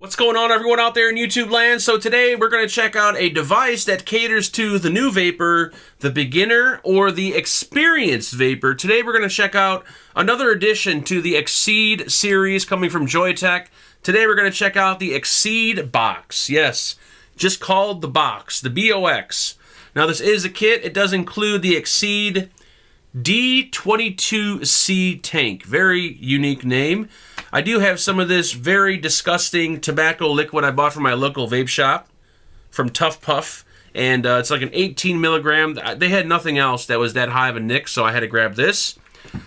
What's going on, everyone out there in YouTube land? So today we're going to check out a device that caters to the new vapor, the beginner, or the experienced vapor. Today we're going to check out another addition to the Exceed series coming from Joyetech. Today we're going to check out the Exceed box. Yes, just called the box, the BOX. Now this is a kit. It does include the Exceed D22C tank. Very unique name. I do have some of this very disgusting tobacco liquid I bought from my local vape shop from Tough Puff, and it's like an 18 milligram. They had nothing else that was that high of a nick, so I had to grab this.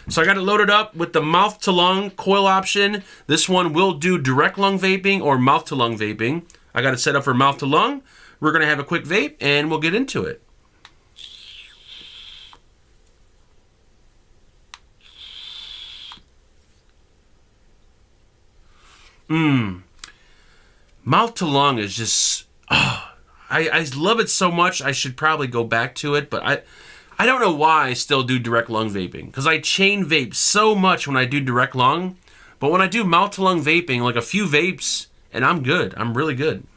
So I got it loaded up with the mouth-to-lung coil option. This one will do direct lung vaping or mouth-to-lung vaping. I got it set up for mouth-to-lung. We're going to have a quick vape, and we'll get into it. Mouth to lung is just, I love it so much. I should probably go back to it, but I don't know why I still do direct lung vaping, because I chain vape so much when I do direct lung, but when I do mouth to lung vaping, like a few vapes, and I'm good. I'm really good.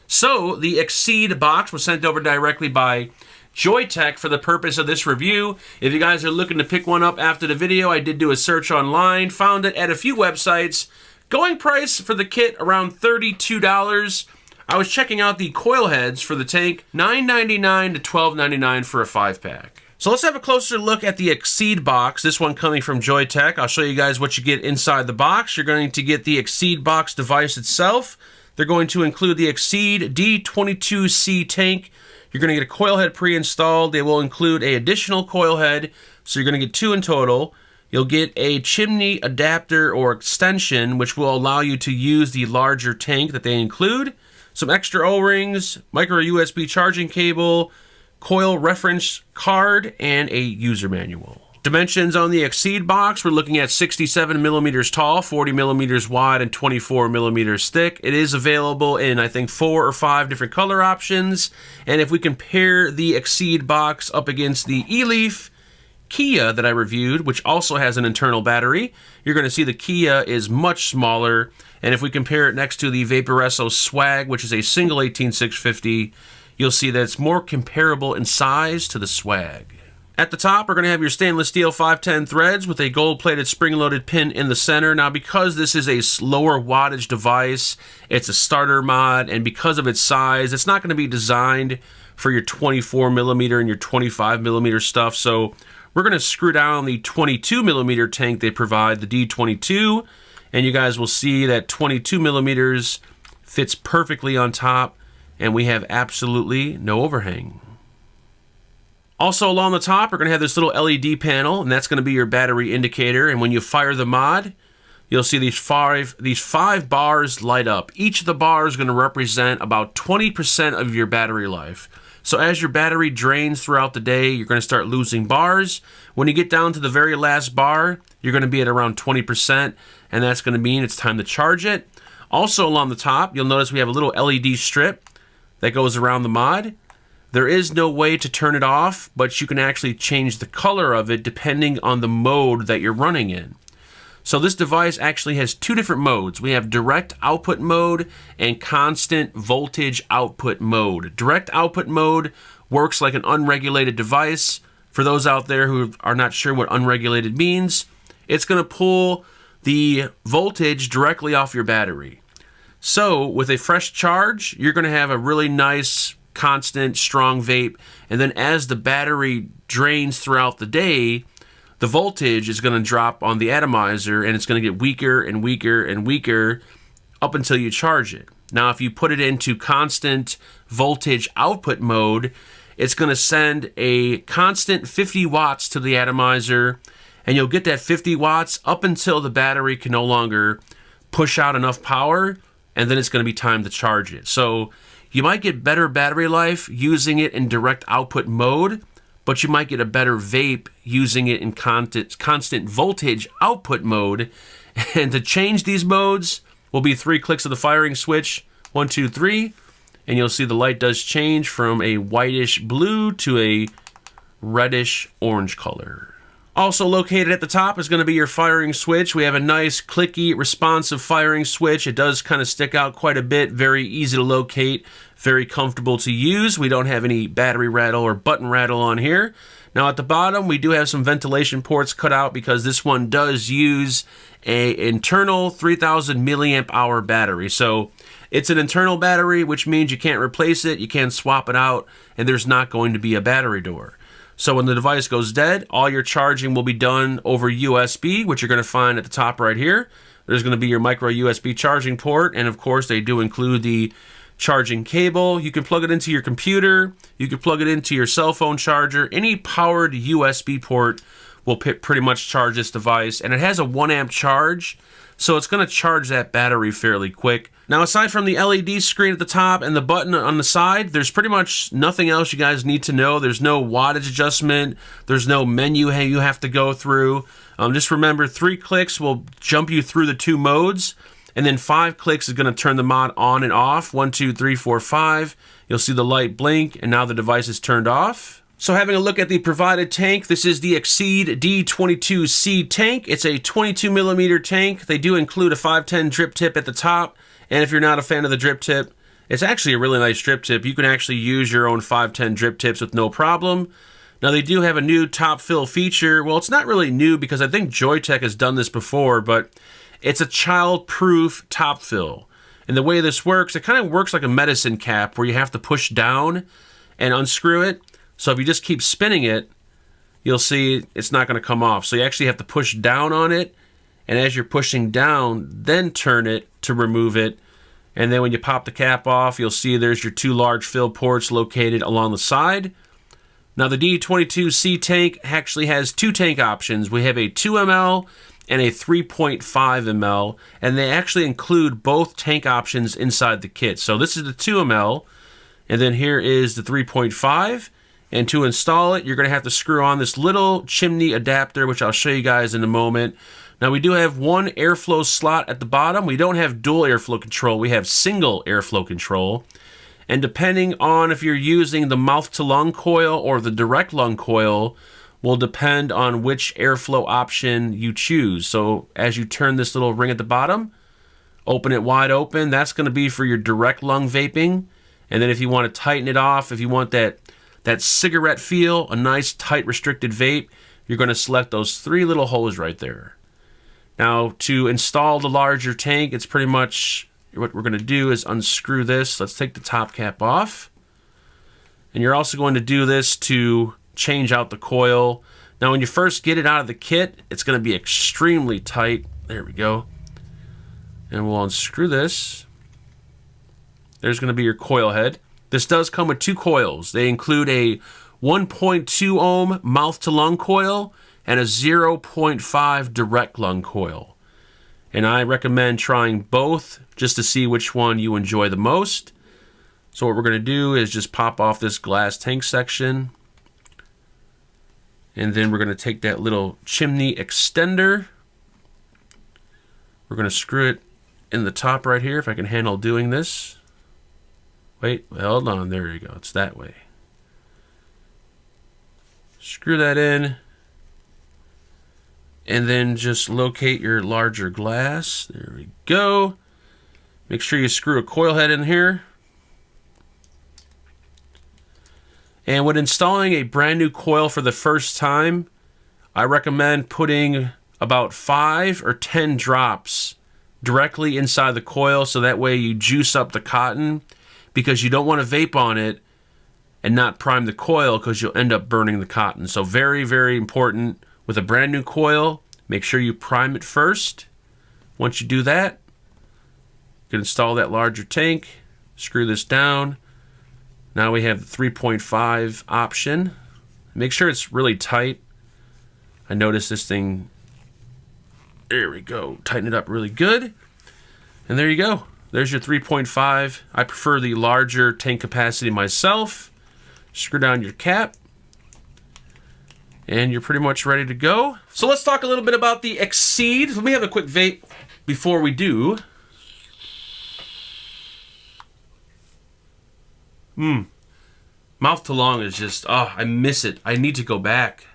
So the Exceed box was sent over directly by Joyetech for the purpose of this review. If you guys are looking to pick one up after the video, I did do a search online, found it at a few websites. Going price for the kit around $32. I was checking out the coil heads for the tank, $9.99 to $12.99 for a 5-pack. So let's have a closer look at the Exceed box, this one coming from Joyetech. I'll show you guys what you get inside the box. You're going to get the Exceed box device itself. They're going to include the Exceed D22C tank. You're going to get a coil head pre-installed. They will include an additional coil head, so you're going to get 2 in total. You'll get a chimney adapter or extension, which will allow you to use the larger tank that they include. Some extra O-rings, micro USB charging cable, coil reference card, and a user manual. Dimensions on the Exceed box, we're looking at 67 millimeters tall, 40 millimeters wide, and 24 millimeters thick. It is available in, I think, 4 or 5 different color options. And if we compare the Exceed box up against the eLeaf Kia that I reviewed, which also has an internal battery, you're going to see the Kia is much smaller. And if we compare it next to the Vaporesso Swag, which is a single 18650, you'll see that it's more comparable in size to the Swag. At the top, we're going to have your stainless steel 510 threads with a gold-plated spring-loaded pin in the center. Now, because this is a lower wattage device, it's a starter mod, and because of its size, it's not going to be designed for your 24 millimeter and your 25 millimeter stuff. So we're going to screw down the 22 millimeter tank they provide, the D22, and you guys will see that 22 millimeters fits perfectly on top, and we have absolutely no overhang. Also along the top, we're going to have this little LED panel, and that's going to be your battery indicator. And when you fire the mod, you'll see these five bars light up. Each of the bars is going to represent about 20% of your battery life. So as your battery drains throughout the day, you're going to start losing bars. When you get down to the very last bar, you're going to be at around 20%, and that's going to mean it's time to charge it. Also along the top, you'll notice we have a little LED strip that goes around the mod. There is no way to turn it off, but you can actually change the color of it depending on the mode that you're running in. So this device actually has 2 different modes. We have direct output mode and constant voltage output mode. Direct output mode works like an unregulated device. For those out there who are not sure what unregulated means, it's going to pull the voltage directly off your battery. So with a fresh charge, you're going to have a really nice constant, strong vape, and then as the battery drains throughout the day, the voltage is going to drop on the atomizer, and it's going to get weaker and weaker and weaker up until you charge it. Now, if you put it into constant voltage output mode, it's going to send a constant 50 watts to the atomizer, and you'll get that 50 watts up until the battery can no longer push out enough power, and then it's going to be time to charge it. So you might get better battery life using it in direct output mode, but you might get a better vape using it in constant voltage output mode. And to change these modes will be 3 clicks of the firing switch, 1, 2, 3, and you'll see the light does change from a whitish blue to a reddish orange color. Also located at the top is going to be your firing switch. We have a nice clicky responsive firing switch. It does kind of stick out quite a bit, very easy to locate, very comfortable to use. We don't have any battery rattle or button rattle on here. Now at the bottom we do have some ventilation ports cut out because this one does use an internal 3000 milliamp hour battery. So it's an internal battery, which means you can't replace it, you can't swap it out, and there's not going to be a battery door. So when the device goes dead, all your charging will be done over USB, which you're going to find at the top right here. There's going to be your micro USB charging port, and of course they do include the charging cable. You can plug it into your computer, you can plug it into your cell phone charger. Any powered USB port will pretty much charge this device, and it has a 1 amp charge, so it's going to charge that battery fairly quick. Now, aside from the LED screen at the top and the button on the side, there's pretty much nothing else you guys need to know. There's no wattage adjustment. There's no menu you have to go through. Just remember, 3 clicks will jump you through the 2 modes, and then 5 clicks is going to turn the mod on and off. 1, 2, 3, 4, 5. You'll see the light blink, and now the device is turned off. So having a look at the provided tank, this is the Exceed D22C tank. It's a 22 millimeter tank. They do include a 510 drip tip at the top. And if you're not a fan of the drip tip, it's actually a really nice drip tip. You can actually use your own 510 drip tips with no problem. Now they do have a new top fill feature. Well, it's not really new because I think Joyetech has done this before, but it's a child-proof top fill. And the way this works, it kind of works like a medicine cap where you have to push down and unscrew it. So if you just keep spinning it, you'll see it's not going to come off. So you actually have to push down on it, and as you're pushing down, then turn it to remove it. And then when you pop the cap off, you'll see there's your 2 large fill ports located along the side. Now the D22C tank actually has 2 tank options. We have a 2 ml and a 3.5 ml, and they actually include both tank options inside the kit. So this is the 2 ml, and then here is the 3.5. And to install it, you're going to have to screw on this little chimney adapter, which I'll show you guys in a moment. Now, we do have 1 airflow slot at the bottom. We don't have dual airflow control. We have single airflow control. And depending on if you're using the mouth-to-lung coil or the direct lung coil, will depend on which airflow option you choose. So as you turn this little ring at the bottom, open it wide open. That's going to be for your direct lung vaping. And then if you want to tighten it off, if you want that cigarette feel, a nice tight restricted vape, you're going to select those 3 little holes right there. Now to install the larger tank, it's pretty much what we're going to do is unscrew this. Let's take the top cap off. And you're also going to do this to change out the coil. Now when you first get it out of the kit, it's going to be extremely tight. There we go. And we'll unscrew this. There's going to be your coil head. This does come with 2 coils. They include a 1.2 ohm mouth-to-lung coil and a 0.5 direct lung coil. And I recommend trying both just to see which one you enjoy the most. So what we're going to do is just pop off this glass tank section. And then we're going to take that little chimney extender. We're going to screw it in the top right here if I can handle doing this. Wait, hold on, there you go, it's that way. Screw that in, and then just locate your larger glass. There we go. Make sure you screw a coil head in here. And when installing a brand new coil for the first time, I recommend putting about 5 or 10 drops directly inside the coil so that way you juice up the cotton, because you don't want to vape on it and not prime the coil because you'll end up burning the cotton. So very, very important with a brand new coil, make sure you prime it first. Once you do that, you can install that larger tank, screw this down. Now we have the 3.5 option. Make sure it's really tight. I noticed this thing, there we go, tighten it up really good. And there you go. There's your 3.5. I prefer the larger tank capacity myself. Screw down your cap. And you're pretty much ready to go. So let's talk a little bit about the Exceed. Let me have a quick vape before we do. Mouth to lung is just, oh, I miss it. I need to go back.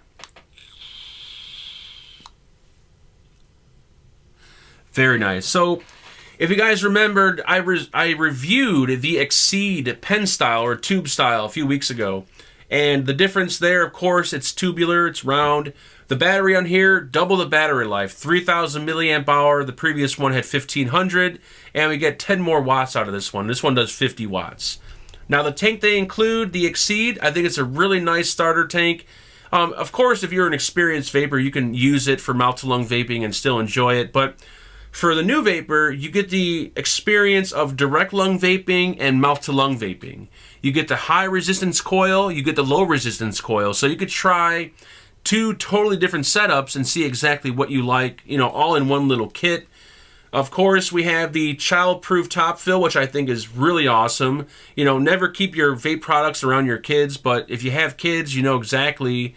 Very nice. So, if you guys remembered, I reviewed the Exceed pen style or tube style a few weeks ago. And the difference there, of course, it's tubular, it's round. The battery on here, double the battery life, 3,000 milliamp hour. The previous one had 1,500, and we get 10 more watts out of this one. This one does 50 watts. Now, the tank they include, the Exceed, I think it's a really nice starter tank. Of course, if you're an experienced vapor, you can use it for mouth-to-lung vaping and still enjoy it. But for the new vapor, you get the experience of direct lung vaping and mouth-to-lung vaping. You get the high resistance coil, you get the low resistance coil. So you could try two totally different setups and see exactly what you like, you know, all in one little kit. Of course, we have the child-proof top fill, which I think is really awesome. You know, never keep your vape products around your kids, but if you have kids, you know exactly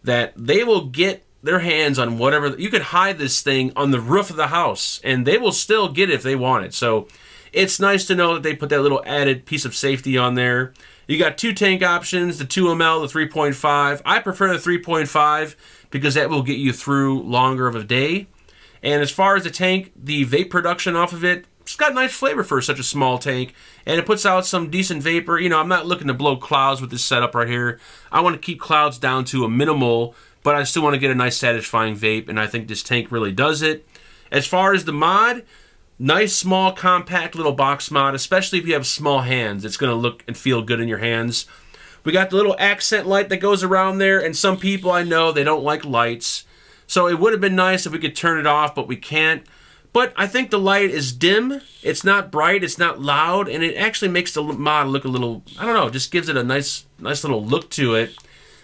that they will get their hands on whatever. You could hide this thing on the roof of the house, and they will still get it if they want it. So it's nice to know that they put that little added piece of safety on there. You got two tank options, the 2 ml, the 3.5. I prefer the 3.5 because that will get you through longer of a day. And as far as the tank, the vape production off of it, it's got nice flavor for such a small tank. And it puts out some decent vapor. You know, I'm not looking to blow clouds with this setup right here. I want to keep clouds down to a minimal, but I still want to get a nice satisfying vape, and I think this tank really does it. As far as the mod, nice, small, compact little box mod, especially if you have small hands. It's going to look and feel good in your hands. We got the little accent light that goes around there, and some people I know, they don't like lights. So it would have been nice if we could turn it off, but we can't. But I think the light is dim. It's not bright, it's not loud, and it actually makes the mod look a little, I don't know, just gives it a nice little look to it.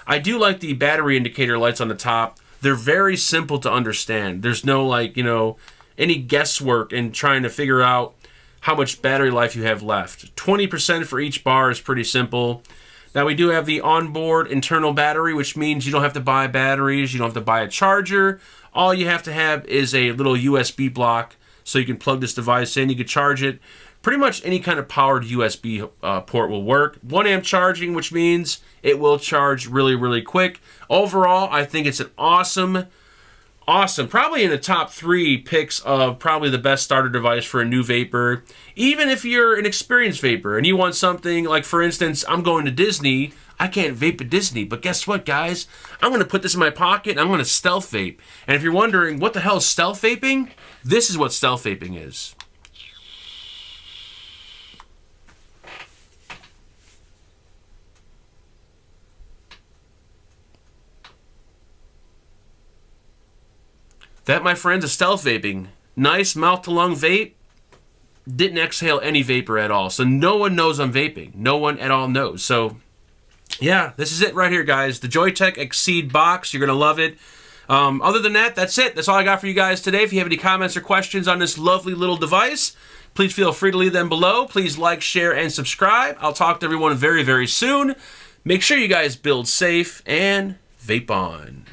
I do like the battery indicator lights on the top. They're very simple to understand. There's no, like, you know, any guesswork in trying to figure out how much battery life you have left. 20% for each bar is pretty simple. Now, we do have the onboard internal battery, which means you don't have to buy batteries, you don't have to buy a charger. All you have to have is a little USB block so you can plug this device in. You can charge it. Pretty much any kind of powered USB port will work. 1 amp charging, which means it will charge really, really quick. Overall, I think it's an awesome, probably in the top 3 picks of probably the best starter device for a new vapor. Even if you're an experienced vapor and you want something like, for instance, I'm going to Disney. I can't vape at Disney, but guess what, guys? I'm going to put this in my pocket and I'm going to stealth vape. And if you're wondering, what the hell is stealth vaping? This is what stealth vaping is. That, my friends, is stealth vaping. Nice mouth-to-lung vape. Didn't exhale any vapor at all. So no one knows I'm vaping. No one at all knows. So, yeah, this is it right here, guys. The Joyetech Exceed box. You're going to love it. Other than that, that's it. That's all I got for you guys today. If you have any comments or questions on this lovely little device, please feel free to leave them below. Please like, share, and subscribe. I'll talk to everyone very, very soon. Make sure you guys build safe and vape on.